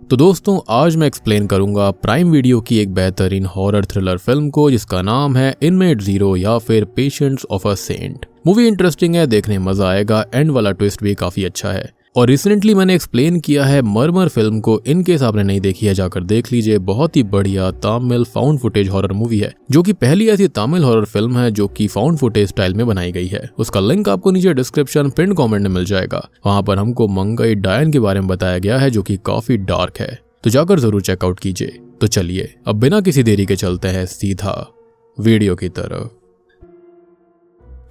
तो दोस्तों आज मैं एक्सप्लेन करूंगा प्राइम वीडियो की एक बेहतरीन हॉरर थ्रिलर फिल्म को जिसका नाम है इनमेट ज़ीरो या फिर patients of a saint. Movie interesting है, देखने में मजा आएगा, एंड वाला ट्विस्ट भी काफी अच्छा है। और रिसेंटली मैंने एक्सप्लेन किया है मरमर फिल्म को, इनकेस आपने नहीं देखी है जाकर देख लीजिए। बहुत ही बढ़िया Tamil found footage horror movie है, जो कि पहली ऐसी तमिल हॉरर फिल्म है जो कि फाउंड फुटेज स्टाइल में बनाई गई है। उसका लिंक आपको नीचे डिस्क्रिप्शन पिन कमेंट में मिल जाएगा। वहां पर हमको मंगई डायन के बारे में बताया गया है जो कि काफी डार्क है, तो जाकर जरूर चेकआउट कीजिए। तो चलिए अब बिना किसी देरी के चलते हैं सीधा वीडियो की तरफ।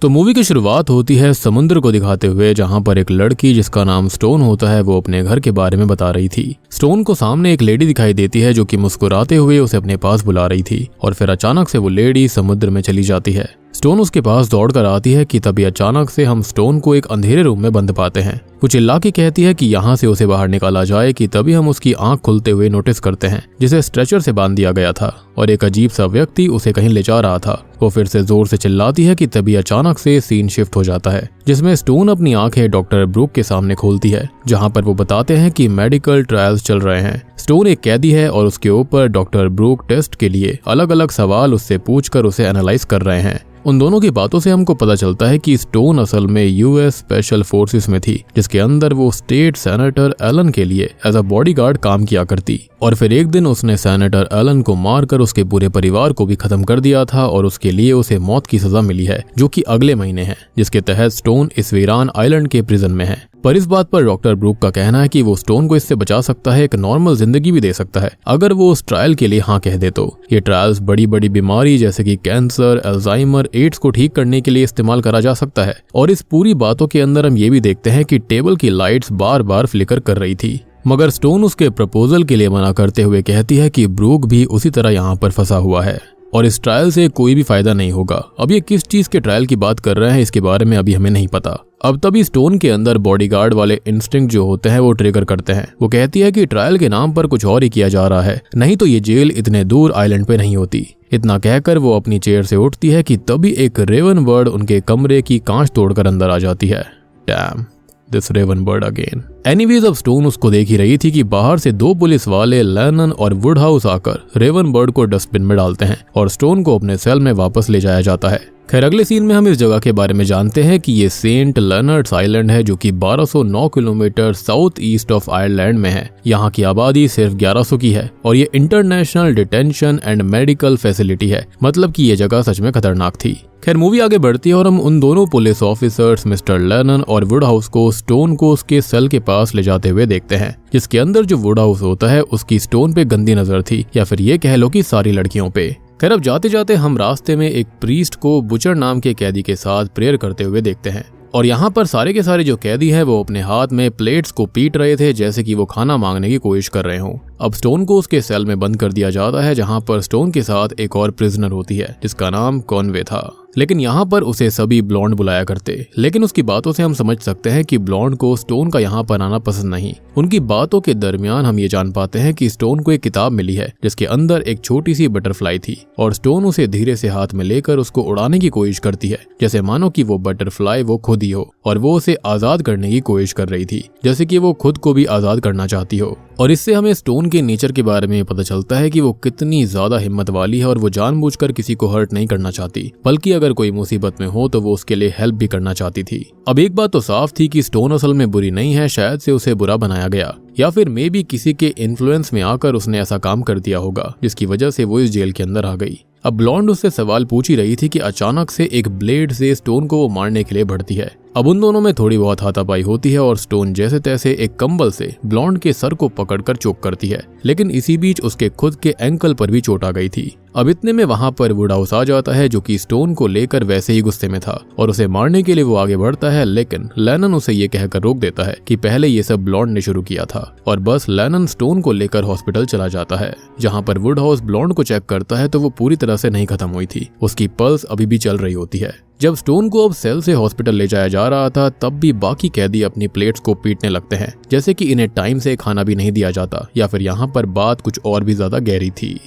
तो मूवी की शुरुआत होती है समुद्र को दिखाते हुए, जहां पर एक लड़की जिसका नाम स्टोन होता है वो अपने घर के बारे में बता रही थी। स्टोन को सामने एक लेडी दिखाई देती है जो कि मुस्कुराते हुए उसे अपने पास बुला रही थी, और फिर अचानक से वो लेडी समुद्र में चली जाती है। स्टोन उसके पास दौड़कर आती है कि तभी अचानक से हम स्टोन को एक अंधेरे रूम में बंद पाते हैं। वो चिल्ला के कहती है कि यहाँ से उसे बाहर निकाला जाए कि तभी हम उसकी आंख खुलते हुए नोटिस करते हैं जिसे स्ट्रेचर से बांध दिया गया था और एक अजीब सा व्यक्ति उसे कहीं ले जा रहा था। वो फिर से जोर से चिल्लाती है कि तभी अचानक से सीन शिफ्ट हो जाता है, जिसमें स्टोन अपनी आंखें डॉक्टर ब्रूक के सामने खोलती है, जहाँ पर वो बताते हैं कि मेडिकल ट्रायल्स चल रहे हैं। स्टोन एक कैदी है और उसके ऊपर डॉक्टर ब्रूक टेस्ट के लिए अलग अलग सवाल उससे पूछकर उसे एनालाइज कर रहे हैं। उन दोनों की बातों से हमको पता चलता है कि स्टोन असल में यूएस स्पेशल फोर्सेस में थी, जिसके अंदर वो स्टेट सेनेटर एलन के लिए एज अ बॉडीगार्ड काम किया करती। और फिर एक दिन उसने सेनेटर एलन को मारकर उसके पूरे परिवार को भी खत्म कर दिया था, और उसके लिए उसे मौत की सजा मिली है जो कि अगले महीने है, जिसके तहत स्टोन इस वीरान आइलैंड के प्रिजन में है। पर इस बात पर डॉक्टर ब्रूक का कहना है कि वो स्टोन को इससे बचा सकता है, एक नॉर्मल जिंदगी भी दे सकता है अगर वो उस ट्रायल के लिए हाँ कह दे तो। ये ट्रायल्स बड़ी बड़ी बीमारी जैसे कि कैंसर, अल्जाइमर, एड्स को ठीक करने के लिए इस्तेमाल करा जा सकता है। और इस पूरी बातों के अंदर हम ये भी देखते हैं कि टेबल की लाइट्स बार बार फ्लिकर कर रही थी, मगर स्टोन उसके प्रपोजल के लिए मना करते हुए कहती है कि ब्रूक भी उसी तरह यहाँ पर फंसा हुआ है और इस ट्रायल से कोई भी फायदा नहीं होगा। अब ये किस चीज के ट्रायल की बात कर रहे हैं इसके बारे में अभी हमें नहीं पता। अब तभी स्टोन के अंदर बॉडीगार्ड वाले इंस्टिंक्ट जो होते हैं वो ट्रिगर करते हैं। वो कहती है कि ट्रायल के नाम पर कुछ और ही किया जा रहा है, नहीं तो ये जेल इतने दूर आइलैंड पे नहीं होती। इतना कहकर वो अपनी चेयर से उठती है कि तभी एक रेवन बर्ड उनके कमरे की कांच तोड़कर अंदर आ जाती है। Damn, this raven bird again. Anyways अब स्टोन उसको देख ही रही थी कि बाहर से दो पुलिस वाले लेनन और वुडहाउस आकर रेवन बर्ड को डस्टबिन में डालते हैं और स्टोन को अपने सेल में वापस ले जाया जाता है। खैर अगले सीन में हम इस जगह के बारे में जानते हैं कि ये सेंट लेनर्ड्स आइलैंड है जो कि 1209 kilometre south east of Ireland में है। यहाँ की आबादी सिर्फ 1100 की है और ये international detention and medical facility है, मतलब कि ये जगह सच में खतरनाक थी। खैर मूवी आगे बढ़ती है और हम उन दोनों पुलिस ऑफिसर्स मिस्टर लेनन और वुडहाउस को स्टोन को उसके सेल के पास ले जाते हुए देखते हैं, जिसके अंदर जो वुडहाउस होता है उसकी स्टोन पे गंदी नजर थी, या फिर ये कह लो कि सारी लड़कियों पे। खैर अब जाते जाते हम रास्ते में एक प्रीस्ट को बुचर नाम के कैदी के साथ प्रेयर करते हुए देखते हैं, और यहाँ पर सारे के सारे जो कैदी हैं वो अपने हाथ में प्लेट्स को पीट रहे थे जैसे कि वो खाना मांगने की कोशिश कर रहे हों। अब स्टोन को उसके सेल में बंद कर दिया जाता है, जहाँ पर स्टोन के साथ एक और प्रिजनर होती है जिसका नाम कॉनवे था, लेकिन यहाँ पर उसे सभी ब्लॉन्ड बुलाया करते। लेकिन उसकी बातों से हम समझ सकते हैं कि ब्लॉन्ड को स्टोन का यहाँ पर आना पसंद नहीं। उनकी बातों के दरमियान हम ये जान पाते हैं कि स्टोन को एक किताब मिली है जिसके अंदर एक छोटी सी बटरफ्लाई थी, और स्टोन उसे धीरे से हाथ में लेकर उसको उड़ाने की कोशिश करती है, जैसे मानो कि वो बटरफ्लाई वो खुद ही हो और वो उसे आजाद करने की कोशिश कर रही थी, जैसे कि वो खुद को भी आजाद करना चाहती हो। और इससे हमें स्टोन के नेचर के बारे में पता चलता है कि वो कितनी ज्यादा हिम्मत वाली है और वो जानबूझकर किसी को हर्ट नहीं करना चाहती, बल्कि अगर कोई मुसीबत में हो तो वो उसके लिए हेल्प भी करना चाहती थी। अब एक बात तो साफ थी कि स्टोन असल में बुरी नहीं है, शायद से उसे बुरा बनाया गया, या फिर मे बी किसी के इन्फ्लुएंस में आकर उसने ऐसा काम कर दिया होगा जिसकी वजह से वो इस जेल के अंदर आ गई। अब ब्लॉन्ड उससे सवाल पूछ ही रही थी कि अचानक से एक ब्लेड से स्टोन को वो मारने के लिए बढ़ती है। अब उन दोनों में थोड़ी बहुत हाथापाई होती है और स्टोन जैसे तैसे एक कंबल से ब्लॉन्ड के सर को पकड़कर चोक करती है, लेकिन इसी बीच उसके खुद के एंकल पर भी चोट आ गई थी। अब इतने में वहां पर वुडहाउस आ जाता है जो कि स्टोन को लेकर वैसे ही गुस्से में था और उसे मारने के लिए वो आगे बढ़ता है, लेकिन लेनन उसे ये कहकर रोक देता है कि पहले ये सब ब्लॉन्ड ने शुरू किया था। और बस लेनन स्टोन को लेकर हॉस्पिटल चला जाता है, जहाँ पर वुडहाउस ब्लॉन्ड को चेक करता है तो वो पूरी तरह से नहीं खत्म हुई थी, उसकी पल्स अभी भी चल रही होती है। जब स्टोन को अब सेल से हॉस्पिटल ले जाया जा रहा था तब भी बाकी कैदी अपनी प्लेट्स को पीटने लगते हैं, जैसे कि इन्हें टाइम से खाना भी नहीं दिया जाता, या फिर यहाँ पर बात कुछ और भी ज्यादा गहरी थी।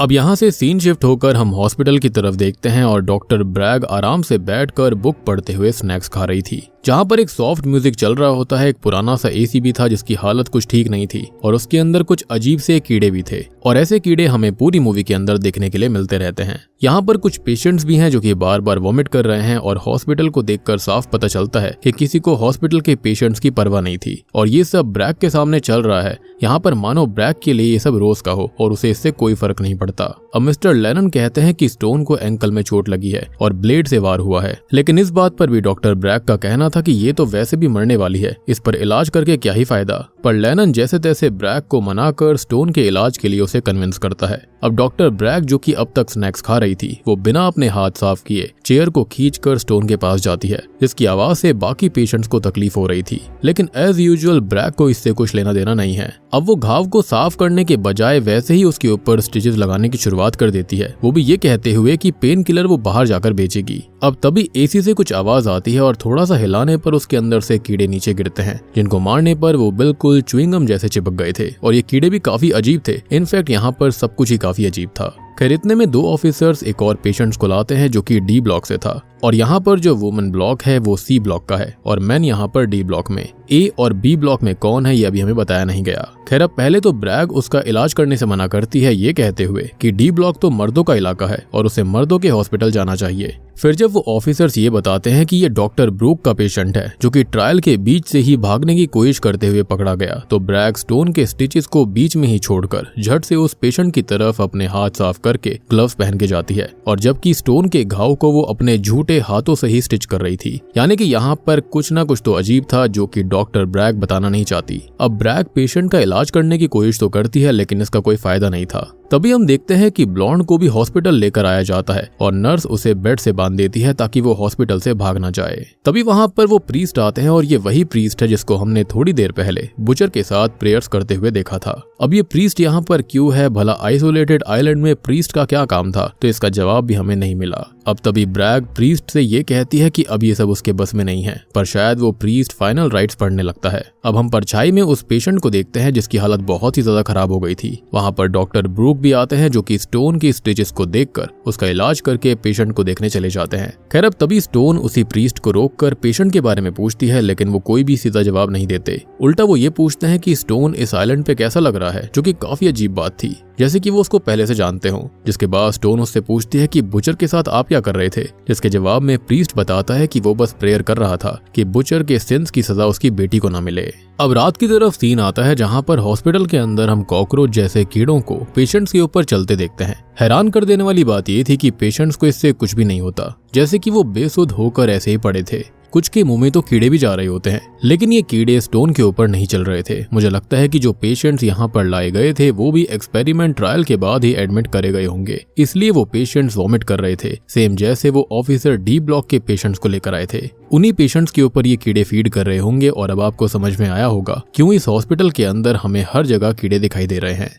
अब यहाँ से सीन शिफ्ट होकर हम हॉस्पिटल की तरफ देखते हैं और डॉक्टर ब्रैग आराम से बैठकर बुक पढ़ते हुए स्नैक्स खा रही थी, जहाँ पर एक सॉफ्ट म्यूजिक चल रहा होता है। एक पुराना सा एसी भी था जिसकी हालत कुछ ठीक नहीं थी और उसके अंदर कुछ अजीब से कीड़े भी थे और ऐसे कीड़े हमें पूरी मूवी के अंदर देखने के लिए मिलते रहते हैं। यहाँ पर कुछ पेशेंट्स भी हैं जो कि बार बार वॉमिट कर रहे हैं और हॉस्पिटल को देखकर साफ पता चलता है कि किसी को हॉस्पिटल के पेशेंट्स की परवाह नहीं थी और ये सब ब्रैक के सामने चल रहा है। यहाँ पर मानो ब्रैक के लिए ये सब रोज का हो और उसे इससे कोई फर्क नहीं पड़ता। अब मिस्टर लेनन कहते हैं कि स्टोन को एंकल में चोट लगी है और ब्लेड से वार हुआ है, लेकिन इस बात पर भी डॉक्टर ब्रैक का कहना था कि ये तो वैसे भी मरने वाली है, इस पर इलाज करके क्या ही फायदा। पर लेनन जैसे तैसे ब्रैक को मनाकर स्टोन के इलाज के लिए उसे कन्विंस करता है। अब डॉक्टर ब्रैक जो कि अब तक स्नैक्स खा रही थी, वो बिना अपने हाथ साफ किए चेयर को खींचकर स्टोन के पास जाती है, जिसकी आवाज से बाकी पेशेंट्स को तकलीफ हो रही थी। लेकिन एज यूजुअल ब्रैक को इससे कुछ लेना देना नहीं है। अब वो घाव को साफ करने के बजाय वैसे ही उसके ऊपर स्टिचेस लगाने की शुरुआत कर देती है, वो भी ये कहते हुए कि पेन किलर वो बाहर जाकर बेचेगी। अब तभी एसी से कुछ आवाज आती है और थोड़ा सा हिलाने पर उसके अंदर से कीड़े नीचे गिरते हैं, जिनको मारने पर वो बिल्कुल च्युइंगम जैसे चिपक गए थे और ये कीड़े भी काफी अजीब थे। इनफैक्ट यहाँ पर सब कुछ ही काफी अजीब था। खैर इतने में 2 ऑफिसर्स एक और पेशेंट्स को लाते हैं जो कि डी ब्लॉक से था और यहाँ पर जो वुमेन ब्लॉक है वो सी ब्लॉक का है और मैन यहाँ पर डी ब्लॉक में। ए और बी ब्लॉक में कौन है ये अभी हमें बताया नहीं गया। खैर अब पहले तो ब्रैग उसका इलाज करने से मना करती है, ये कहते हुए कि डी ब्लॉक तो मर्दों का इलाका है और उसे मर्दों के हॉस्पिटल जाना चाहिए। फिर जब वो ऑफिसर्स ये बताते हैं कि ये डॉक्टर ब्रूक का पेशेंट है जो कि ट्रायल के बीच से ही भागने की कोशिश करते हुए पकड़ा गया, तो ब्रैग स्टोन के स्टिचेस को बीच में ही छोड़कर झट से उस पेशेंट की तरफ अपने हाथ साफ करके ग्लव्स पहन के जाती है और जबकि स्टोन के घाव को वो अपने झूठे हाथों से ही स्टिच कर रही थी। यानी कि यहाँ पर कुछ ना कुछ तो अजीब था जो कि डॉक्टर ब्रैग बताना नहीं चाहती। अब ब्रैग पेशेंट का इलाज करने की कोशिश तो करती है लेकिन इसका कोई फायदा नहीं था। तभी हम देखते हैं कि ब्लॉन्ड को भी हॉस्पिटल लेकर आया जाता है और नर्स उसे बेड से बांध देती है ताकि वो हॉस्पिटल से भाग ना जाए। तभी वहां पर वो प्रीस्ट आते हैं और ये वही प्रीस्ट है जिसको हमने थोड़ी देर पहले बुचर के साथ प्रेयर्स करते हुए देखा था। अब ये प्रीस्ट यहाँ पर क्यों है, भला आइसोलेटेड आइलैंड में प्रीस्ट का क्या काम था, तो इसका जवाब भी हमें नहीं मिला। अब तभी ब्रैग प्रीस्ट से ये कहती है कि अब ये सब उसके बस में नहीं है, पर शायद वो प्रीस्ट फाइनल राइट्स पढ़ने लगता है। अब हम परछाई में उस पेशेंट को देखते हैं जिसकी हालत बहुत ही ज्यादा खराब हो गई थी। वहां पर डॉक्टर ब्रूक भी आते हैं जो कि स्टोन की स्टिचेस को देखकर उसका इलाज करके पेशेंट को देखने चले जाते हैं। खैर अब तभी स्टोन उसी प्रीस्ट को रोककर पेशेंट के बारे में पूछती है, लेकिन वो कोई भी सीधा जवाब नहीं देते। उल्टा वो ये पूछते हैं कि स्टोन इस आइलैंड पे कैसा लग रहा है, जो कि काफी अजीब बात थी, जैसे कि वो उसको पहले से जानते हो। जिसके बाद स्टोन उससे पूछती है कि बुचर के साथ आप क्या कर रहे थे, जिसके जवाब में प्रीस्ट बताता है कि वो बस प्रेयर कर रहा था कि बुचर के सिंस की सजा उसकी बेटी को न मिले। अब रात की तरफ सीन आता है जहां पर हॉस्पिटल के अंदर हम कॉकरोच जैसे कीड़ों को पेशेंट्स के ऊपर चलते देखते हैं। हैरान कर देने वाली बात ये थी कि पेशेंट्स को इससे कुछ भी नहीं होता, जैसे कि वो बेसुध होकर ऐसे ही पड़े थे। कुछ के मुंह में तो कीड़े भी जा रहे होते हैं, लेकिन ये कीड़े स्टोन के ऊपर नहीं चल रहे थे। मुझे लगता है कि जो पेशेंट्स यहाँ पर लाए गए थे वो भी एक्सपेरिमेंट ट्रायल के बाद ही एडमिट करे गए होंगे, इसलिए वो पेशेंट्स वॉमिट कर रहे थे, सेम जैसे वो ऑफिसर डी ब्लॉक के पेशेंट्स को लेकर आए थे। उन्हीं पेशेंट्स के ऊपर ये कीड़े फीड कर रहे होंगे और अब आपको समझ में आया होगा क्यों इस हॉस्पिटल के अंदर हमें हर जगह कीड़े दिखाई दे रहे हैं।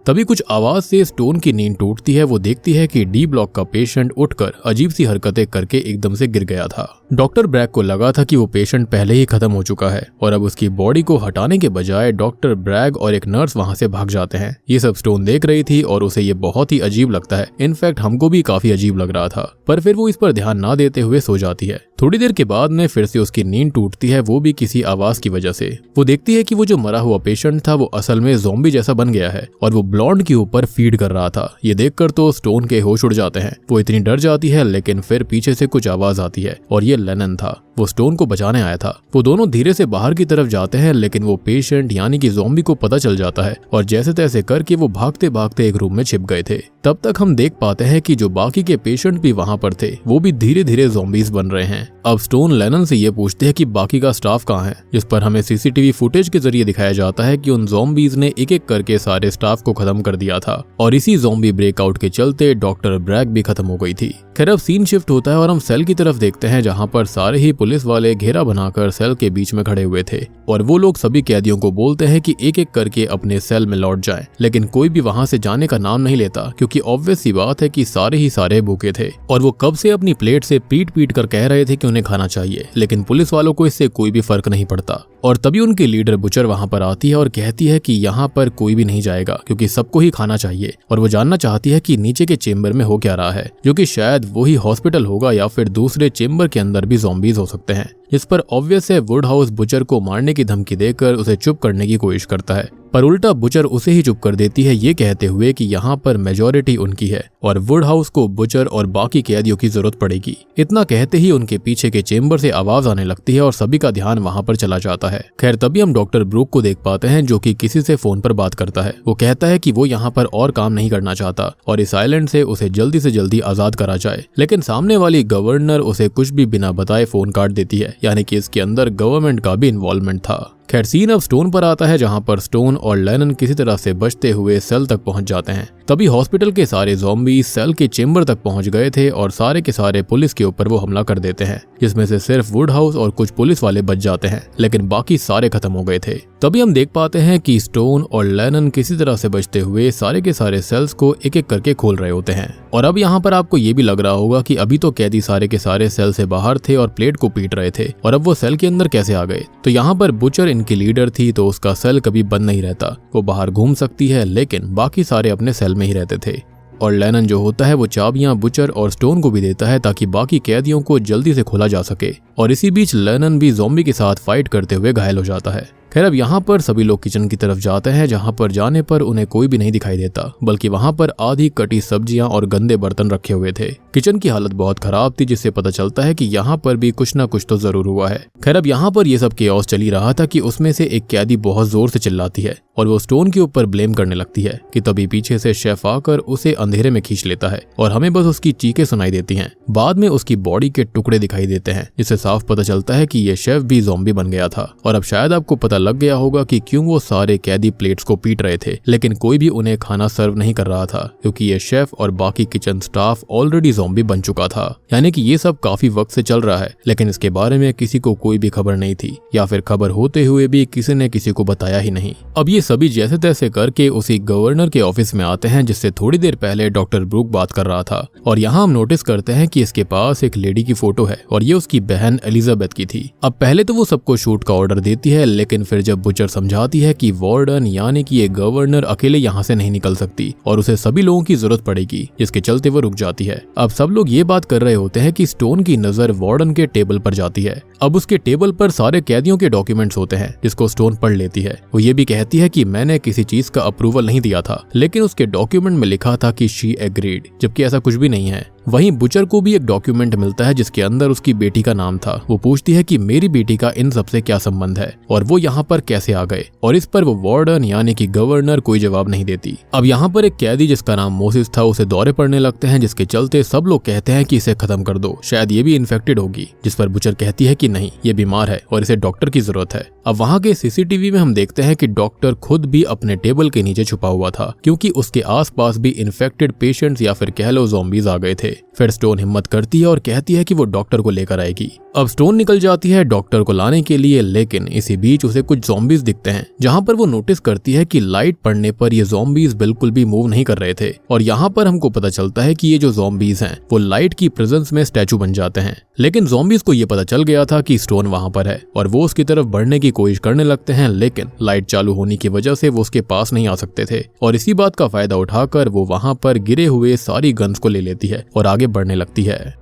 तभी कुछ आवाज से स्टोन की नींद टूटती है। वो देखती है कि डी ब्लॉक का पेशेंट उठकर अजीब सी हरकतें करके एकदम से गिर गया था। डॉक्टर ब्रैग को लगा था कि वो पेशेंट पहले ही खत्म हो चुका है और अब उसकी बॉडी को हटाने के बजाय डॉक्टर ब्रैग और एक नर्स वहां से भाग जाते हैं। ये सब स्टोन देख रही थी और उसे ये बहुत ही अजीब लगता है। इनफैक्ट हमको भी काफी अजीब लग रहा था, पर फिर वो इस पर ध्यान ना देते हुए सो जाती है। थोड़ी देर के बाद में फिर से उसकी नींद टूटती है, वो भी किसी आवाज की वजह से। वो देखती है कि वो जो मरा हुआ पेशेंट था वो असल में ज़ॉम्बी जैसा बन गया है और वो ब्लॉन्ड के ऊपर फीड कर रहा था। ये देखकर तो स्टोन के होश उड़ जाते हैं। वो इतनी डर जाती है, लेकिन फिर पीछे से कुछ आवाज आती है और ये लेनन था। वो स्टोन को बचाने आया था। वो दोनों धीरे से बाहर की तरफ जाते हैं, लेकिन वो पेशेंट यानी कि ज़ॉम्बी को पता चल जाता है और जैसे तैसे करके वो भागते भागते एक रूम में छिप गए थे। तब तक हम देख पाते हैं कि जो बाकी के पेशेंट भी वहां पर थे वो भी धीरे धीरे ज़ॉम्बीज बन रहे हैं। अब स्टोन लेनन से ये पूछते हैं कि बाकी का स्टाफ कहाँ है, जिस पर हमें सीसीटीवी फुटेज के जरिए दिखाया जाता है कि उन ज़ॉम्बीज ने एक एक करके सारे स्टाफ को खत्म कर दिया था और इसी ज़ॉम्बी ब्रेकआउट के चलते डॉक्टर ब्रैग भी खत्म हो गई थी। खैर अब सीन शिफ्ट होता है और हम सेल की तरफ देखते हैं जहां पर सारे ही पुलिस वाले घेरा बनाकर सेल के बीच में खड़े हुए थे और वो लोग सभी कैदियों को बोलते हैं कि एक एक करके अपने सेल में लौट जाएं, लेकिन कोई भी वहां से जाने का नाम नहीं लेता क्योंकि ऑब्वियस सी बात है कि सारे ही सारे भूखे थे और वो कब से अपनी प्लेट से पीट पीट कर कह रहे थे कि उन्हें खाना चाहिए, लेकिन पुलिस वालों को इससे कोई भी फर्क नहीं पड़ता। और तभी उनकी लीडर बुचर वहां पर आती है और कहती है कि यहाँ पर कोई भी नहीं जाएगा क्योंकि सबको ही खाना चाहिए। और वो जानना चाहती है कि नीचे के चेम्बर में हो क्या रहा है, जो कि शायद वही हॉस्पिटल होगा या फिर दूसरे चेम्बर के अंदर भी ज़ॉम्बीज हो सकते हैं। जिस पर ऑब्वियस है वुडहाउस बुचर को मारने की धमकी देकर उसे चुप करने की कोशिश करता है, पर उल्टा बुचर उसे ही चुप कर देती है, ये कहते हुए कि यहाँ पर मेजॉरिटी उनकी है और वुडहाउस को बुचर और बाकी कैदियों की जरूरत पड़ेगी। इतना कहते ही उनके पीछे के चेम्बर से आवाज आने लगती है और सभी का ध्यान वहां पर चला जाता है। खैर तभी हम डॉक्टर ब्रूक को देख पाते हैं जो कि किसी से फोन पर बात करता है। वो कहता है कि वो यहाँ पर और काम नहीं करना चाहता और इस आइलैंड से उसे जल्दी से जल्दी आजाद करा जाए, लेकिन सामने वाली गवर्नर उसे कुछ भी बिना बताए फोन काट देती है, यानी कि इसके अंदर गवर्नमेंट का भी इन्वॉल्वमेंट था। खैर सीन अब स्टोन पर आता है, जहां पर स्टोन और लेनन किसी तरह से बचते हुए सेल तक पहुंच जाते हैं। तभी हॉस्पिटल के सारे ज़ॉम्बी सेल के चेम्बर तक पहुंच गए थे और सारे के सारे पुलिस के ऊपर वो हमला कर देते हैं, जिसमें से सिर्फ वुडहाउस और कुछ पुलिस वाले बच जाते हैं, लेकिन बाकी सारे खत्म हो गए थे। तभी हम देख पाते हैं कि स्टोन और लेनन किसी तरह से बचते हुए सारे के सारे सेल्स को एक एक करके खोल रहे होते हैं। और अब यहाँ पर आपको ये भी लग रहा होगा कि अभी तो कैदी सारे के सारे सेल से बाहर थे और प्लेट को पीट रहे थे, और अब वो सेल के अंदर कैसे आ गए। तो यहाँ पर बुचर इनकी लीडर थी, तो उसका सेल कभी बंद नहीं रहता, वो बाहर घूम सकती है, लेकिन बाकी सारे अपने सेल में ही रहते थे। और लेनन जो होता है वो चाबियां बुचर और स्टोन को भी देता है ताकि बाकी कैदियों को जल्दी से खोला जा सके। और इसी बीच लेनन भी ज़ॉम्बी के साथ फाइट करते हुए घायल हो जाता है। खैर अब यहाँ पर सभी लोग किचन की तरफ जाते हैं, जहाँ पर जाने पर उन्हें कोई भी नहीं दिखाई देता, बल्कि वहाँ पर आधी कटी सब्जियां और गंदे बर्तन रखे हुए थे। किचन की हालत बहुत खराब थी, जिससे पता चलता है कि यहाँ पर भी कुछ ना कुछ तो जरूर हुआ है। खैर अब यहाँ पर ये सब केओस चल ही रहा था कि उसमें से एक कैदी बहुत जोर से चिल्लाती है और वो स्टोन के ऊपर ब्लेम करने लगती है कि तभी पीछे से शेफ आकर उसे अंधेरे में खींच लेता है और हमें बस उसकी चीखें सुनाई देती हैं। बाद में उसकी बॉडी के टुकड़े दिखाई देते हैं, जिससे साफ पता चलता है कि ये शेफ भी ज़ॉम्बी बन गया था। और अब शायद आपको पता लग गया होगा कि क्यों वो सारे कैदी प्लेट्स को पीट रहे थे, लेकिन कोई भी उन्हें खाना सर्व नहीं कर रहा था, क्योंकि ये शेफ और बाकी किचन स्टाफ ऑलरेडी ज़ॉम्बी बन चुका था। यानी कि ये सब काफी वक्त से चल रहा है, लेकिन इसके बारे में किसी को कोई भी खबर नहीं थी, या फिर खबर होते हुए भी किसी ने किसी को बताया ही नहीं। अब ये सभी जैसे तैसे करके उसी गवर्नर के ऑफिस में आते हैं, जिससे थोड़ी देर पहले डॉक्टर ब्रूक बात कर रहा था। और यहाँ हम नोटिस करते हैं कि इसके पास एक लेडी की फोटो है और ये उसकी बहन एलिजाबेथ की थी। अब पहले तो वो सबको शूट का ऑर्डर देती है, लेकिन फिर जब बुचर समझाती है कि वार्डन यानी कि ये गवर्नर अकेले यहाँ से नहीं निकल सकती और उसे सभी लोगों की जरूरत पड़ेगी, जिसके चलते वो रुक जाती है। अब सब लोग ये बात कर रहे होते हैं कि स्टोन की नजर वार्डन के टेबल पर जाती है। अब उसके टेबल पर सारे कैदियों के डॉक्यूमेंट्स होते हैं, जिसको स्टोन पढ़ लेती है। वो ये भी कहती है कि मैंने किसी चीज का अप्रूवल नहीं दिया था, लेकिन उसके डॉक्यूमेंट में लिखा था कि शी एग्रीड, जबकि ऐसा कुछ भी नहीं है। वहीं बुचर को भी एक डॉक्यूमेंट मिलता है जिसके अंदर उसकी बेटी का नाम था। वो पूछती है कि मेरी बेटी का इन सबसे क्या संबंध है और वो यहाँ पर कैसे आ गए, और इस पर वो वार्डन यानी कि गवर्नर कोई जवाब नहीं देती। अब यहाँ पर एक कैदी जिसका नाम मोसिस था उसे दौरे पड़ने लगते हैं, जिसके चलते सब लोग कहते हैं कि इसे खत्म कर दो, शायद ये भी इन्फेक्टेड होगी। जिस पर बुचर कहती है कि नहीं, ये बीमार है और इसे डॉक्टर की जरूरत है। अब वहाँ के सीसीटीवी में हम देखते हैं कि डॉक्टर खुद भी अपने टेबल के नीचे छुपा हुआ था, क्योंकि उसके आसपास भी इन्फेक्टेड पेशेंट्स या फिर कह लो ज़ॉम्बीज आ गए थे। फिर स्टोन हिम्मत करती है और कहती है कि वो डॉक्टर को लेकर आएगी। अब स्टोन निकल जाती है डॉक्टर को लाने के लिए, लेकिन इसी बीच उसे कुछ ज़ॉम्बीज दिखते हैं, जहाँ पर वो नोटिस करती है कि लाइट पड़ने पर ये ज़ॉम्बीज बिल्कुल भी मूव नहीं कर रहे थे। और यहाँ पर हमको पता चलता है कि ये जो ज़ॉम्बीज हैं वो लाइट की प्रेजेंस में स्टैचू बन जाते हैं। लेकिन ज़ॉम्बीज को ये पता चल गया था कि स्टोन वहां पर है और वो उसकी तरफ बढ़ने की कोशिश करने लगते हैं, लेकिन लाइट चालू होने की वजह से वो उसके पास नहीं आ सकते थे। और इसी बात का फायदा उठाकर वो वहां पर गिरे हुए सारी गन्स को ले लेती है और आगे बढ़ने लगती है।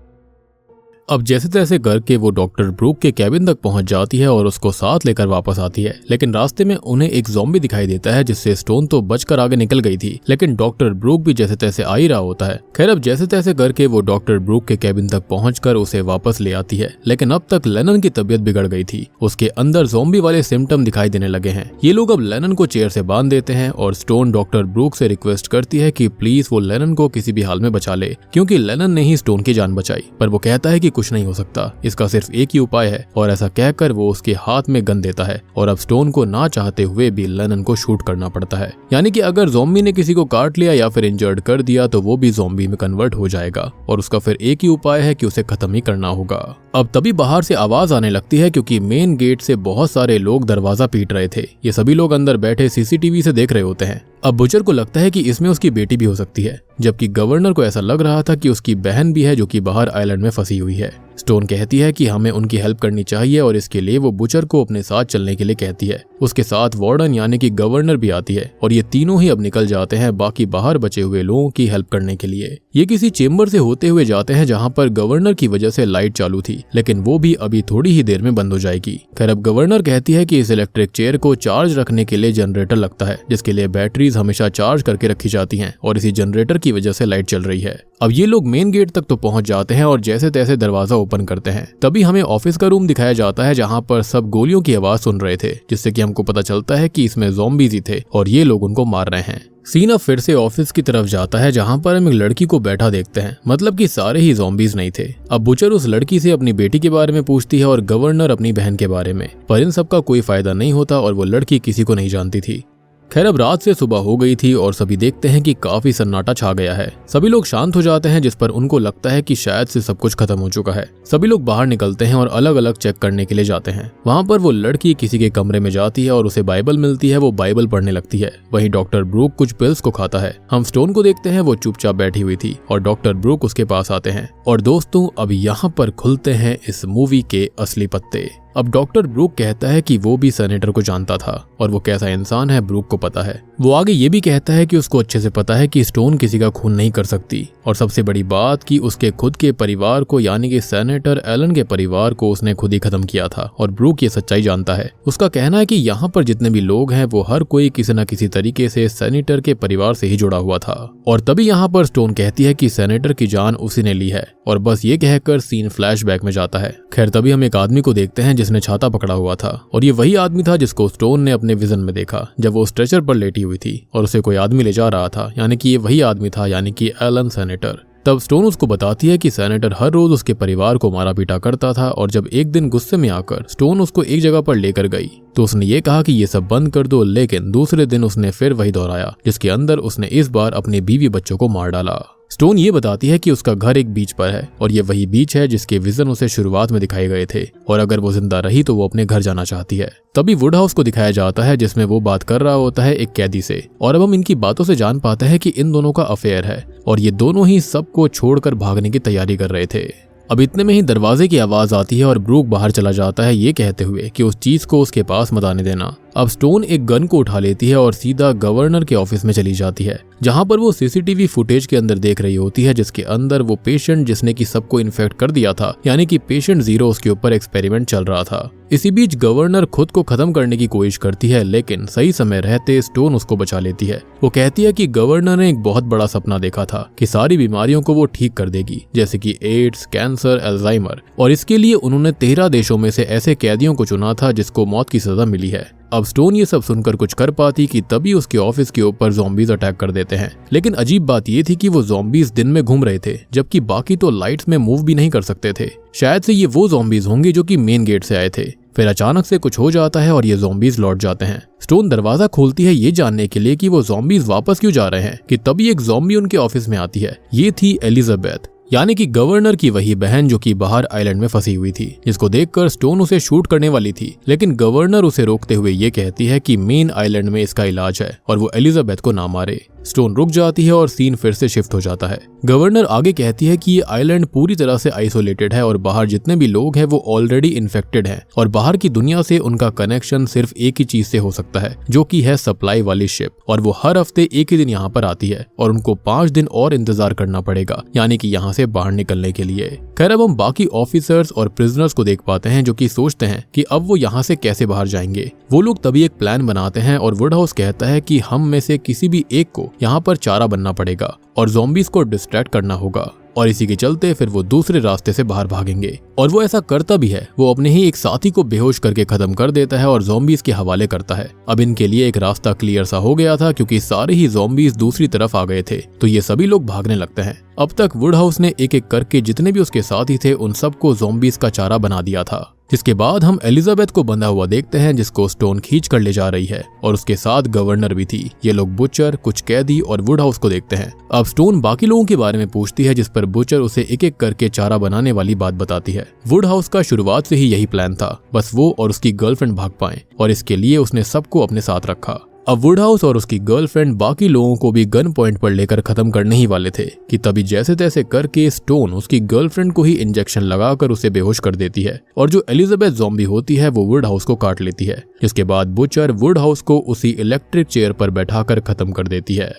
अब जैसे तैसे करके वो डॉक्टर ब्रूक के कैबिन तक पहुंच जाती है और उसको साथ लेकर वापस आती है, लेकिन रास्ते में उन्हें एक ज़ॉम्बी दिखाई देता है, जिससे स्टोन तो बचकर आगे निकल गई थी, लेकिन डॉक्टर ब्रूक भी जैसे तैसे आ ही रहा होता है। खैर अब जैसे तैसे करके वो डॉक्टर ब्रूक के कैबिन तक पहुंचकर उसे वापस ले आती है, लेकिन अब तक लेनन की तबीयत बिगड़ गई थी, उसके अंदर ज़ॉम्बी वाले सिम्टम दिखाई देने लगे हैं। ये लोग अब लेनन को चेयर से बांध देते हैं और स्टोन डॉक्टर ब्रूक से रिक्वेस्ट करती है कि प्लीज वो लेनन को किसी भी हाल में बचा ले, क्योंकि लेनन ने ही स्टोन की जान बचाई। पर वो कहता है कि कुछ नहीं हो सकता, इसका सिर्फ एक ही उपाय है, और ऐसा कहकर वो उसके हाथ में गन देता है और अब स्टोन को ना चाहते हुए भी लेनन को शूट करना पड़ता है। यानी कि अगर ज़ॉम्बी ने किसी को काट लिया या फिर इंजर्ड कर दिया तो वो भी ज़ॉम्बी में कन्वर्ट हो जाएगा और उसका फिर एक ही उपाय है कि उसे खत्म ही करना होगा। अब तभी बाहर से आवाज आने लगती है, क्योंकि मेन गेट से बहुत सारे लोग दरवाजा पीट रहे थे। ये सभी लोग अंदर बैठे सीसीटीवी से देख रहे होते हैं। अब बुचर को लगता है कि इसमें उसकी बेटी भी हो सकती है, जबकि गवर्नर को ऐसा लग रहा था कि उसकी बहन भी है जो कि बाहर आइलैंड में फंसी हुई है। स्टोन कहती है कि हमें उनकी हेल्प करनी चाहिए और इसके लिए वो बुचर को अपने साथ चलने के लिए कहती है। उसके साथ वार्डन यानी कि गवर्नर भी आती है और ये तीनों ही अब निकल जाते हैं बाकी बाहर बचे हुए लोगों की हेल्प करने के लिए। ये किसी चेम्बर से होते हुए जाते हैं जहाँ पर गवर्नर की वजह से लाइट चालू थी, लेकिन वो भी अभी थोड़ी ही देर में बंद हो जाएगी। खैर अब गवर्नर कहती है कि इस इलेक्ट्रिक चेयर को चार्ज रखने के लिए जनरेटर लगता है, जिसके लिए बैटरीज हमेशा चार्ज करके रखी जाती हैं और इसी जनरेटर की वजह से लाइट चल रही है। अब ये लोग मेन गेट तक तो पहुंच जाते हैं और जैसे तैसे दरवाजा ओपन करते हैं। तभी हमें ऑफिस का रूम दिखाया जाता है जहाँ पर सब गोलियों की आवाज सुन रहे थे, जिससे कि हमको पता चलता है कि इसमें ज़ॉम्बीज़ ही थे और ये लोग उनको मार रहे हैं। सीन अब फिर से ऑफिस की तरफ जाता है जहाँ पर हम एक लड़की को बैठा देखते हैं, मतलब कि सारे ही ज़ॉम्बीज़ नहीं थे। अब बुचर उस लड़की से अपनी बेटी के बारे में पूछती है और गवर्नर अपनी बहन के बारे में, पर इन सब का कोई फायदा नहीं होता और वो लड़की किसी को नहीं जानती थी। खैर अब रात से सुबह हो गई थी और सभी देखते हैं कि काफी सन्नाटा छा गया है। सभी लोग शांत हो जाते हैं जिस पर उनको लगता है कि शायद से सब कुछ खत्म हो चुका है। सभी लोग बाहर निकलते हैं और अलग अलग चेक करने के लिए जाते हैं। वहाँ पर वो लड़की किसी के कमरे में जाती है और उसे बाइबल मिलती है। वो बाइबल पढ़ने लगती है। वहीं डॉक्टर ब्रूक कुछ पिल्स को खाता है। हम स्टोन को देखते हैं, वो चुपचाप बैठी हुई थी और डॉक्टर ब्रूक उसके पास आते हैं। और दोस्तों अब यहाँ पर खुलते हैं इस मूवी के असली पत्ते। अब डॉक्टर ब्रूक कहता है कि वो भी सेनेटर को जानता था और वो कैसा इंसान है ब्रूक को पता है। वो आगे ये भी कहता है कि उसको अच्छे से पता है कि स्टोन किसी का खून नहीं कर सकती और सबसे बड़ी बात कि उसके खुद के परिवार को यानी कि सेनेटर एलन के परिवार को उसने खुद ही खत्म किया था और ब्रूक ये सच्चाई जानता है। उसका कहना है कि यहाँ पर जितने भी लोग हैं वो हर कोई किसी न किसी तरीके से सेनेटर के परिवार से ही जुड़ा हुआ था। और तभी यहाँ पर स्टोन कहती है कि सेनेटर की जान उसी ने ली है और बस ये कहकर सीन फ्लैशबैक में जाता है। खैर तभी हम एक आदमी को देखते हैं जिसने छाता पकड़ा हुआ था और ये वही आदमी था जिसको स्टोन ने अपने विजन में देखा जब वो स्ट्रेचर पर लेटी हुई थी और उसे कोई आदमी ले जा रहा था, यानी कि ये वही आदमी था, यानी कि एलन सेनेटर। तब स्टोन उसको बताती है कि सेनेटर हर रोज उसके परिवार को मारा पीटा करता था और जब एक दिन गुस्से में आकर स्टोन उसको एक जगह पर लेकर गई तो उसने ये कहा कि ये सब बंद कर दो, लेकिन दूसरे दिन उसने फिर वही दोहराया जिसके अंदर उसने इस बार अपने बीवी बच्चों को मार डाला। स्टोन ये बताती है कि उसका घर एक बीच पर है और ये वही बीच है जिसके विजन उसे शुरुआत में दिखाए गए थे और अगर वो जिंदा रही तो वो अपने घर जाना चाहती है। तभी वुड हाउस को दिखाया जाता है जिसमें वो बात कर रहा होता है एक कैदी से और अब हम इनकी बातों से जान पाते हैं कि इन दोनों का अफेयर है और ये दोनों ही सबको छोड़कर भागने की तैयारी कर रहे थे। अब इतने में ही दरवाजे की आवाज आती है और ब्रूक बाहर चला जाता है ये कहते हुए कि उस चीज को उसके पास मत आने देना। अब स्टोन एक गन को उठा लेती है और सीधा गवर्नर के ऑफिस में चली जाती है जहां पर वो सीसीटीवी फुटेज के अंदर देख रही होती है जिसके अंदर वो पेशेंट जिसने कि सबको इन्फेक्ट कर दिया था यानी कि पेशेंट 0 उसके ऊपर एक्सपेरिमेंट चल रहा था। इसी बीच गवर्नर खुद को खत्म करने की कोशिश करती है लेकिन सही समय रहते स्टोन उसको बचा लेती है। वो कहती है कि गवर्नर ने एक बहुत बड़ा सपना देखा था कि सारी बीमारियों को वो ठीक कर देगी जैसे कि एड्स, कैंसर, अल्जाइमर और इसके लिए उन्होंने 13 देशों में से ऐसे कैदियों को चुना था जिसको मौत की सजा मिली है। अब स्टोन ये सब सुनकर कुछ कर पाती कि तभी उसके ऑफिस के ऊपर ज़ॉम्बीज अटैक कर देते हैं। लेकिन अजीब बात ये थी कि वो ज़ॉम्बीज दिन में घूम रहे थे जबकि बाकी तो लाइट्स में मूव भी नहीं कर सकते थे। शायद से ये वो ज़ॉम्बीज होंगे जो कि मेन गेट से आए थे। फिर अचानक से कुछ हो जाता है और ये ज़ॉम्बीज लौट जाते हैं। स्टोन दरवाजा खोलती है ये जानने के लिए कि वो ज़ॉम्बीज वापस क्यों जा रहे हैं कि तभी एक ज़ॉम्बी उनके ऑफिस में आती है। ये थी एलिजाबेथ यानी कि गवर्नर की वही बहन जो कि बाहर आइलैंड में फंसी हुई थी, जिसको देखकर स्टोन उसे शूट करने वाली थी लेकिन गवर्नर उसे रोकते हुए ये कहती है कि मेन आइलैंड में इसका इलाज है और वो एलिजाबेथ को ना मारे। स्टोन रुक जाती है और सीन फिर से शिफ्ट हो जाता है। गवर्नर आगे कहती है कि ये आइलैंड पूरी तरह से आइसोलेटेड है और बाहर जितने भी लोग हैं वो ऑलरेडी इन्फेक्टेड हैं और बाहर की दुनिया से उनका कनेक्शन सिर्फ एक ही चीज से हो सकता है जो कि है सप्लाई वाली शिप और वो हर हफ्ते एक ही दिन यहाँ पर आती है और उनको 5 दिन और इंतजार करना पड़ेगा यानी कि यहाँ से बाहर निकलने के लिए। खैर अब हम बाकी ऑफिसर्स और प्रिजनर्स को देख पाते हैं जो कि सोचते हैं कि अब वो यहाँ से कैसे बाहर जाएंगे। वो लोग तभी एक प्लान बनाते हैं और वुड हाउस कहता है कि हम में से किसी भी एक को यहाँ पर चारा बनना पड़ेगा और ज़ॉम्बीज को डिस्ट्रैक्ट करना होगा और इसी के चलते फिर वो दूसरे रास्ते से बाहर भागेंगे और वो ऐसा करता भी है। वो अपने ही एक साथी को बेहोश करके खत्म कर देता है और ज़ॉम्बीज के हवाले करता है। अब इनके लिए एक रास्ता क्लियर सा हो गया था क्योंकि सारे ही ज़ॉम्बीज दूसरी तरफ आ गए थे तो ये सभी लोग भागने लगते हैं। अब तक वुड हाउस ने एक एक करके जितने भी उसके साथी थे उन सबको ज़ॉम्बीज का चारा बना दिया था। जिसके बाद हम एलिजाबेथ को बंधा हुआ देखते हैं जिसको स्टोन खींच कर ले जा रही है और उसके साथ गवर्नर भी थी। ये लोग बुचर, कुछ कैदी और वुड हाउस को देखते हैं। अब स्टोन बाकी लोगों के बारे में पूछती है जिस पर बुचर उसे एक एक करके चारा बनाने वाली बात बताती है। वुड हाउस का शुरुआत से ही यही प्लान था, बस वो और उसकी गर्लफ्रेंड भाग पाएं और इसके लिए उसने सबको अपने साथ रखा। अब वुडहाउस और उसकी गर्लफ्रेंड बाकी लोगों को भी गन पॉइंट पर लेकर खत्म करने ही वाले थे कि तभी जैसे तैसे करके स्टोन उसकी गर्लफ्रेंड को ही इंजेक्शन लगाकर उसे बेहोश कर देती है और जो एलिजाबेथ ज़ॉम्बी होती है वो वुडहाउस को काट लेती है, जिसके बाद बुचर वुडहाउस को उसी इलेक्ट्रिक चेयर पर बैठाकर खत्म कर देती है।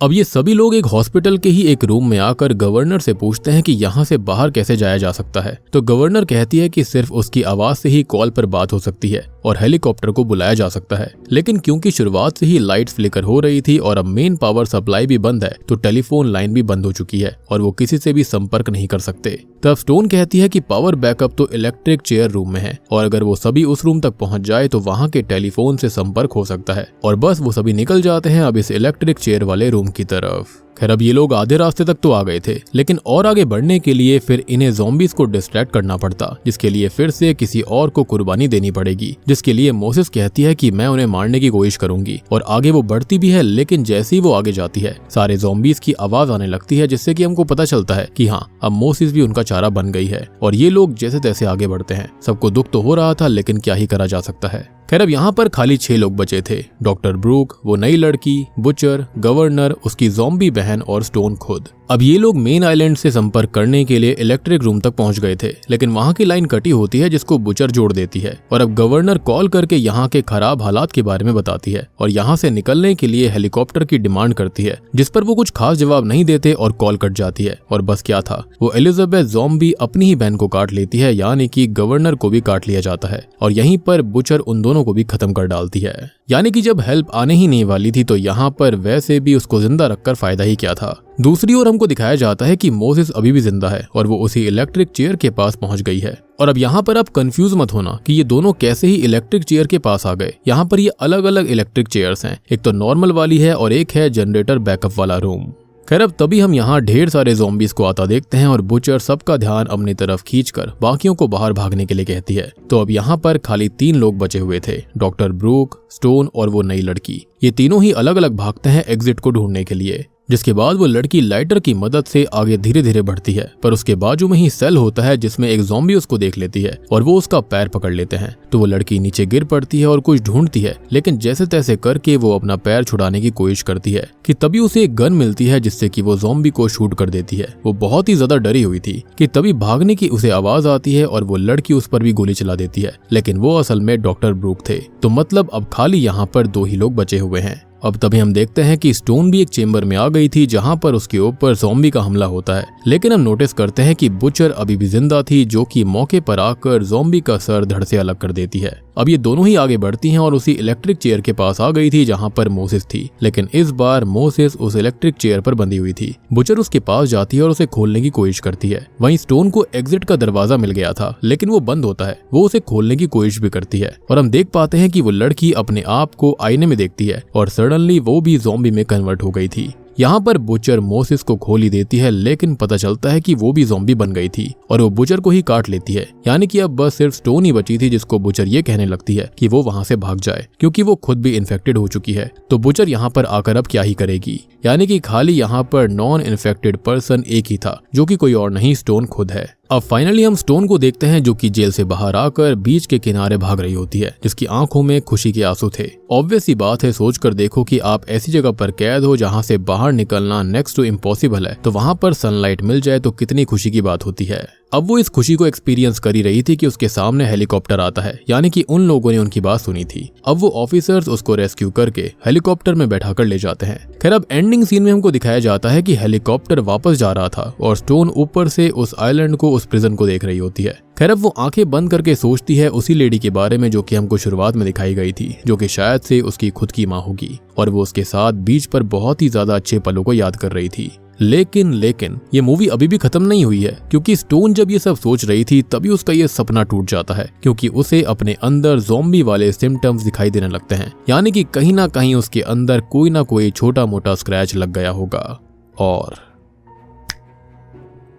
अब ये सभी लोग एक हॉस्पिटल के ही एक रूम में आकर गवर्नर से पूछते हैं कि यहाँ से बाहर कैसे जाया जा सकता है। तो गवर्नर कहती है कि सिर्फ उसकी आवाज से ही कॉल पर बात हो सकती है और हेलीकॉप्टर को बुलाया जा सकता है, लेकिन क्योंकि शुरुआत से ही लाइट्स फ्लिकर हो रही थी और अब मेन पावर सप्लाई भी बंद है तो टेलीफोन लाइन भी बंद हो चुकी है और वो किसी से भी संपर्क नहीं कर सकते। तब स्टोन कहती है कि पावर बैकअप तो इलेक्ट्रिक चेयर रूम में है और अगर वो सभी उस रूम तक पहुंच जाए तो वहां के टेलीफोन से संपर्क हो सकता है, और बस वो सभी निकल जाते हैं अब इस इलेक्ट्रिक चेयर वाले रूम की तरफ। खैर अब ये लोग आधे रास्ते तक तो आ गए थे, लेकिन और आगे बढ़ने के लिए फिर इन्हें ज़ॉम्बीज़ को डिस्ट्रैक्ट करना पड़ता, जिसके लिए फिर से किसी और को कुर्बानी देनी पड़ेगी, जिसके लिए मोसेस कहती है कि मैं उन्हें मारने की कोशिश करूंगी। और आगे वो बढ़ती भी है, लेकिन जैसे ही वो आगे जाती है सारे ज़ॉम्बीज़ की आवाज आने लगती है, जिससे कि हमको पता चलता है कि हाँ अब मोसेस भी उनका चारा बन गई है और ये लोग जैसे तैसे आगे बढ़ते हैं। सबको दुख तो हो रहा था, लेकिन क्या ही करा जा सकता है। खैर अब यहाँ पर खाली 6 लोग बचे थे, डॉक्टर ब्रूक, वो नई लड़की, बुचर, गवर्नर, उसकी ज़ॉम्बी बहन और स्टोन खुद। अब ये लोग मेन आइलैंड से संपर्क करने के लिए इलेक्ट्रिक रूम तक पहुंच गए थे, लेकिन वहां की लाइन कटी होती है जिसको बुचर जोड़ देती है और अब गवर्नर कॉल करके यहाँ के खराब हालात के बारे में बताती है और यहाँ से निकलने के लिए हेलीकॉप्टर की डिमांड करती है, जिस पर वो कुछ खास जवाब नहीं देते और कॉल कट जाती है। और बस क्या था, वो एलिजाबेथ ज़ॉम्बी अपनी ही बहन को काट लेती है, यानी कि गवर्नर को भी काट लिया जाता है और यहीं पर बुचर उन दोनों को भी खत्म कर डालती है। यानी कि जब हेल्प आने ही नहीं वाली थी तो यहाँ पर वैसे भी उसको जिंदा रखकर फायदा ही क्या था। दूसरी ओर हमको दिखाया जाता है कि मोसेस अभी भी जिंदा है और वो उसी इलेक्ट्रिक चेयर के पास पहुंच गई है। और अब यहाँ पर आप कंफ्यूज मत होना कि ये दोनों कैसे ही इलेक्ट्रिक चेयर के पास आ गए। यहाँ पर ये अलग अलग इलेक्ट्रिक चेयर्स हैं, एक तो नॉर्मल वाली है और एक है जनरेटर बैकअप वाला रूम। खैर अब तभी हम यहाँ ढेर सारे ज़ॉम्बीज़ को आता देखते हैं और बुचर सबका ध्यान अपनी तरफ खींचकर बाकियों को बाहर भागने के लिए कहती है। तो अब यहाँ पर खाली 3 लोग बचे हुए थे, डॉक्टर ब्रूक, स्टोन और वो नई लड़की। ये तीनों ही अलग अलग भागते हैं एग्जिट को ढूंढने के लिए, जिसके बाद वो लड़की लाइटर की मदद से आगे धीरे धीरे बढ़ती है, पर उसके बाजू में ही सेल होता है जिसमें एक ज़ॉम्बी उसको देख लेती है और वो उसका पैर पकड़ लेते हैं। तो वो लड़की नीचे गिर पड़ती है और कुछ ढूंढती है, लेकिन जैसे तैसे करके वो अपना पैर छुड़ाने की कोशिश करती है कि तभी उसे एक गन मिलती है जिससे कि वो ज़ॉम्बी को शूट कर देती है। वो बहुत ही ज्यादा डरी हुई थी कि तभी भागने की उसे आवाज आती है और वो लड़की उस पर भी गोली चला देती है, लेकिन वो असल में डॉक्टर ब्रूक थे। तो मतलब अब खाली यहाँ पर 2 ही लोग बचे हुए हैं। अब तभी हम देखते हैं कि स्टोन भी एक चेंबर में आ गई थी जहां पर उसके ऊपर ज़ॉम्बी का हमला होता है, लेकिन हम नोटिस करते हैं कि बुचर अभी भी जिंदा थी, जो कि मौके पर आकर ज़ॉम्बी का सर धड़ से अलग कर देती है। अब ये दोनों ही आगे बढ़ती हैं और उसी इलेक्ट्रिक चेयर के पास आ गई थी जहां पर मोसेस थी, लेकिन इस बार मोसेस उस इलेक्ट्रिक चेयर पर बंधी हुई थी। बुचर उसके पास जाती है और उसे खोलने की कोशिश करती है। वहीं स्टोन को एग्जिट का दरवाजा मिल गया था, लेकिन वो बंद होता है। वो उसे खोलने की कोशिश भी करती है और हम देख पाते हैं कि वो लड़की अपने आप को आईने में देखती है और सडनली वो भी ज़ॉम्बी में कन्वर्ट हो गई थी। यहाँ पर बुचर मोसेस को खोल ही देती है, लेकिन पता चलता है कि वो भी ज़ॉम्बी बन गई थी और वो बुचर को ही काट लेती है। यानी कि अब बस सिर्फ स्टोन ही बची थी, जिसको बुचर ये कहने लगती है कि वो वहां से भाग जाए क्योंकि वो खुद भी इन्फेक्टेड हो चुकी है। तो बुचर यहाँ पर आकर अब क्या ही करेगी, यानी कि खाली यहाँ पर नॉन इन्फेक्टेड पर्सन एक ही था, जो कि कोई और नहीं, स्टोन खुद है। अब फाइनली हम स्टोन को देखते हैं जो कि जेल से बाहर आकर बीच के किनारे भाग रही होती है, जिसकी आंखों में खुशी के आंसू थे। ऑब्वियस सी बात है, सोचकर देखो कि आप ऐसी जगह पर कैद हो जहां से बाहर निकलना नेक्स्ट टू इम्पॉसिबल है, तो वहां पर सनलाइट मिल जाए तो कितनी खुशी की बात होती है। अब वो इस खुशी को एक्सपीरियंस कर ही रही थी कि उसके सामने हेलीकॉप्टर आता है, यानी कि उन लोगों ने उनकी बात सुनी थी। अब वो ऑफिसर्स उसको रेस्क्यू करके हेलीकॉप्टर में बैठाकर ले जाते हैं। खैर अब एंडिंग सीन में हमको दिखाया जाता है कि हेलीकॉप्टर वापस जा रहा था और स्टोन ऊपर से उस आइलैंड को, उस प्रिजन को देख रही होती है। खैर अब वो आंखें बंद करके सोचती है उसी लेडी के बारे में जो कि हमको शुरुआत में दिखाई गई थी, जो कि शायद से उसकी खुद की माँ होगी, और वो उसके साथ बीच पर बहुत ही ज्यादा अच्छे पलों को याद कर रही थी। लेकिन ये मूवी अभी भी खत्म नहीं हुई है, क्योंकि स्टोन जब ये सब सोच रही थी तभी उसका ये सपना टूट जाता है, क्योंकि उसे अपने अंदर ज़ॉम्बी वाले सिम्टम्स दिखाई देने लगते हैं। यानी कि कहीं ना कहीं उसके अंदर कोई ना कोई छोटा मोटा स्क्रैच लग गया होगा। और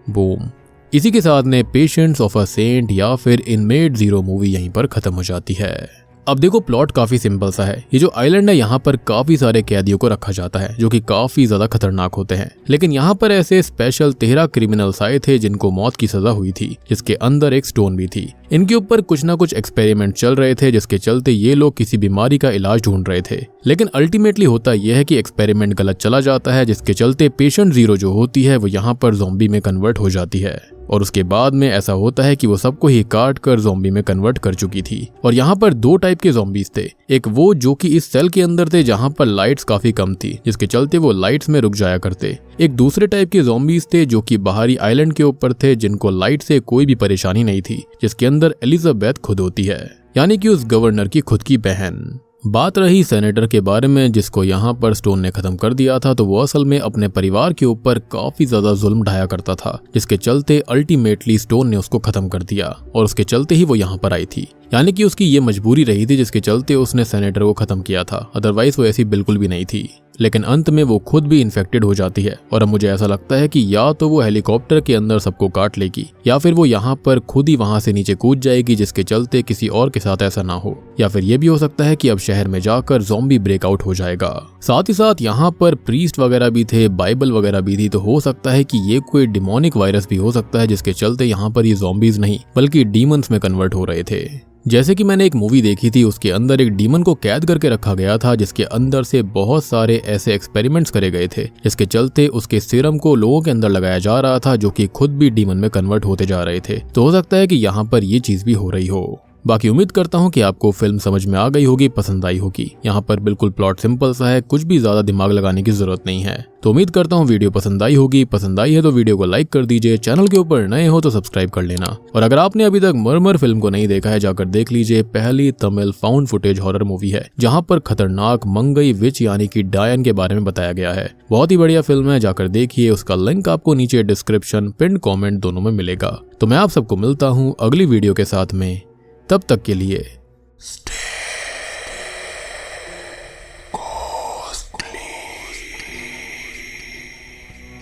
बूम, इसी के साथ में पेशेंट्स ऑफ अ सेंट या फिर इनमेट 0 मूवी यहीं पर खत्म हो जाती है। अब देखो प्लॉट काफी सिंपल सा है। ये जो आइलैंड है यहाँ पर काफी सारे कैदियों को रखा जाता है जो कि काफी ज्यादा खतरनाक होते हैं, लेकिन यहाँ पर ऐसे स्पेशल 13 क्रिमिनल्स आए थे जिनको मौत की सजा हुई थी, जिसके अंदर एक स्टोन भी थी। इनके ऊपर कुछ ना कुछ एक्सपेरिमेंट चल रहे थे जिसके चलते ये लोग किसी बीमारी का इलाज ढूंढ रहे थे, लेकिन अल्टीमेटली होता यह है कि एक्सपेरिमेंट गलत चला जाता है, जिसके चलते पेशेंट 0 जो होती है वो यहाँ पर ज़ॉम्बी में कन्वर्ट हो जाती है। और उसके बाद में ऐसा होता है कि वो सबको ही काट कर ज़ॉम्बी में कन्वर्ट कर चुकी थी। और यहाँ पर 2 टाइप के ज़ॉम्बीज थे, एक वो जो कि इस सेल के अंदर थे जहाँ पर लाइट्स काफी कम थी, जिसके चलते वो लाइट्स में रुक जाया करते। एक दूसरे टाइप के ज़ॉम्बीज थे जो कि बाहरी आइलैंड के ऊपर थे, जिनको लाइट से कोई भी परेशानी नहीं थी, जिसके अंदर एलिजाबेथ खुद होती है, यानी कि उस गवर्नर की खुद की बहन। बात रही सेनेटर के बारे में जिसको यहाँ पर स्टोन ने खत्म कर दिया था, तो वो असल में अपने परिवार के ऊपर काफी ज्यादा जुल्म ढाया करता था, जिसके चलते अल्टीमेटली स्टोन ने उसको खत्म कर दिया और उसके चलते ही वो यहाँ पर आई थी। यानी कि उसकी ये मजबूरी रही थी जिसके चलते उसने सेनेटर को खत्म किया था, अदरवाइज वो ऐसी बिल्कुल भी नहीं थी। लेकिन अंत में वो खुद भी इन्फेक्टेड हो जाती है और अब मुझे ऐसा लगता है कि या तो वो हेलीकॉप्टर के अंदर सबको काट लेगी या फिर वो यहाँ पर खुद ही वहां से नीचे कूद जाएगी, जिसके चलते किसी और के साथ ऐसा ना हो, या फिर ये भी हो सकता है कि अब शहर में जाकर ज़ॉम्बी ब्रेकआउट हो जाएगा। साथ ही साथ यहाँ पर प्रीस्ट वगैरह भी थे, बाइबल वगैरह भी थी, तो हो सकता है कि ये कोई डिमोनिक वायरस भी हो सकता है जिसके चलते यहाँ पर ये ज़ॉम्बीज नहीं बल्कि डीमंस में कन्वर्ट हो रहे थे। जैसे कि मैंने एक मूवी देखी थी, उसके अंदर एक डीमन को कैद करके रखा गया था जिसके अंदर से बहुत सारे ऐसे एक्सपेरिमेंट्स करे गए थे जिसके चलते उसके सीरम को लोगों के अंदर लगाया जा रहा था जो कि खुद भी डीमन में कन्वर्ट होते जा रहे थे। तो हो सकता है कि यहाँ पर ये चीज भी हो रही हो। बाकी उम्मीद करता हूँ कि आपको फिल्म समझ में आ गई होगी, पसंद आई होगी। यहाँ पर बिल्कुल प्लॉट सिंपल सा है, कुछ भी ज्यादा दिमाग लगाने की जरूरत नहीं है। तो उम्मीद करता हूँ वीडियो पसंद आई होगी। पसंद आई है तो वीडियो को लाइक कर दीजिए, चैनल के ऊपर नए हो तो सब्सक्राइब कर लेना, और अगर आपने अभी तक मरमर फिल्म को नहीं देखा है जाकर देख लीजिए। पहली Tamil found footage horror movie है जहाँ पर खतरनाक मंगई विच यानी कि डायन के बारे में बताया गया है। बहुत ही बढ़िया फिल्म है, जाकर देखिए। उसका लिंक आपको नीचे डिस्क्रिप्शन, पिन कॉमेंट दोनों में मिलेगा। तो मैं आप सबको मिलता हूँ अगली वीडियो के साथ में, तब तक के लिए